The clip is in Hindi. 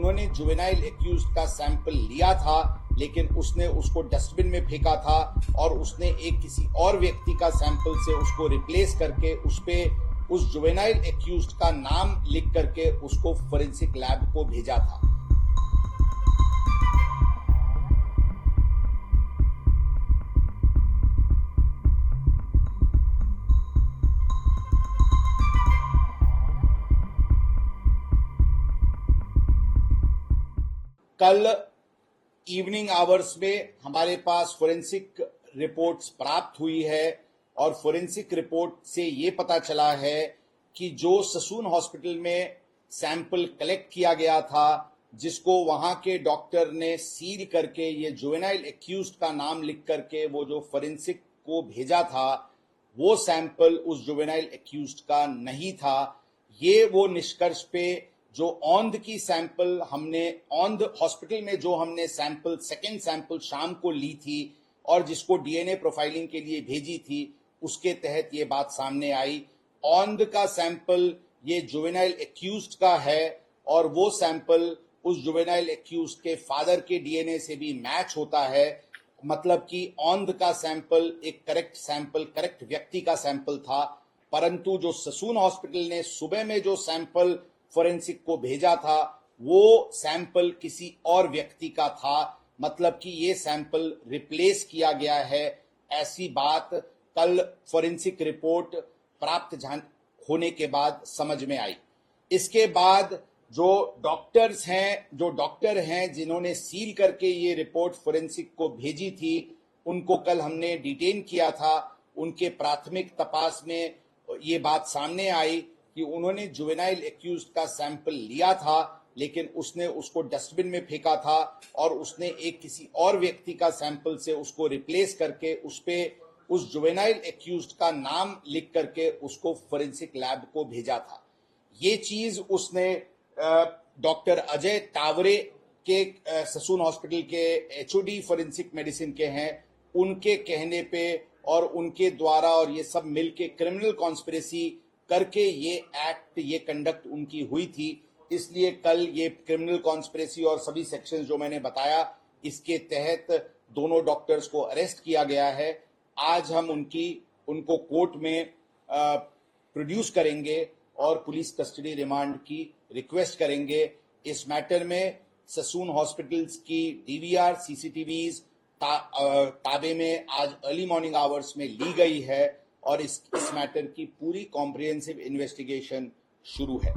उन्होंने जुवेनाइल एक्यूज्ड का सैंपल लिया था, लेकिन उसने उसको डस्टबिन में फेंका था और उसने एक किसी और व्यक्ति का सैंपल से उसको रिप्लेस करके उस जुवेनाइल एक्यूज्ड का नाम लिख करके उसको फोरेंसिक लैब को भेजा था। कल इवनिंग आवर्स में हमारे पास फोरेंसिक रिपोर्ट्स प्राप्त हुई है और फोरेंसिक रिपोर्ट से ये पता चला है कि जो ससून हॉस्पिटल में सैंपल कलेक्ट किया गया था, जिसको वहां के डॉक्टर ने सील करके ये जुवेनाइल एक्यूज्ड का नाम लिख करके वो जो फोरेंसिक को भेजा था, वो सैंपल उस जुवेनाइल एक्यूज्ड का नहीं था। ये वो निष्कर्ष पे जो औंध की सैंपल हमने औंध हॉस्पिटल में जो हमने सैंपल सेकेंड सैंपल शाम को ली थी और जिसको डीएनए प्रोफाइलिंग के लिए भेजी थी, उसके तहत ये बात सामने आई। औंध का सैंपल ये जुवेनाइल एक्यूज्ड का है और वो सैंपल उस जुवेनाइल एक्यूज्ड के फादर के डीएनए से भी मैच होता है। मतलब कि औंध का सैंपल एक करेक्ट व्यक्ति का सैंपल था, परंतु जो ससून हॉस्पिटल ने सुबह में जो सैंपल फोरेंसिक को भेजा था, वो सैंपल किसी और व्यक्ति का था। मतलब कि ये सैंपल रिप्लेस किया गया है, ऐसी बात कल फोरेंसिक रिपोर्ट प्राप्त होने के बाद समझ में आई। इसके बाद जो डॉक्टर हैं जिन्होंने सील करके ये रिपोर्ट फोरेंसिक को भेजी थी, उनको कल हमने डिटेन किया था। उनके प्राथमिक तपास में ये बात सामने आई कि उन्होंने जुवेनाइल एक्यूज्ड का सैंपल लिया था, लेकिन उसने उसको डस्टबिन में फेंका था और उसने एक किसी और व्यक्ति का सैंपल से उसको रिप्लेस करके उस जुवेनाइल एक्यूज्ड का नाम लिख करके उसको फोरेंसिक लैब को भेजा था। ये चीज उसने डॉक्टर अजय तावरे के ससून हॉस्पिटल के एचओडी फोरेंसिक मेडिसिन के हैं, उनके कहने पे और उनके द्वारा और ये सब मिलके क्रिमिनल कॉन्स्पिरेसी करके ये कंडक्ट उनकी हुई थी। इसलिए कल ये क्रिमिनल कॉन्स्पिरेसी और सभी सेक्शंस जो मैंने बताया, इसके तहत दोनों डॉक्टर्स को अरेस्ट किया गया है। आज हम उनको कोर्ट में प्रोड्यूस करेंगे और पुलिस कस्टडी रिमांड की रिक्वेस्ट करेंगे। इस मैटर में ससून हॉस्पिटल्स की डीवीआर सीसीटीवीज ताबे में आज अर्ली मॉर्निंग आवर्स में ली गई है और इस मैटर की पूरी कॉम्प्रिहेंसिव इन्वेस्टिगेशन शुरू है।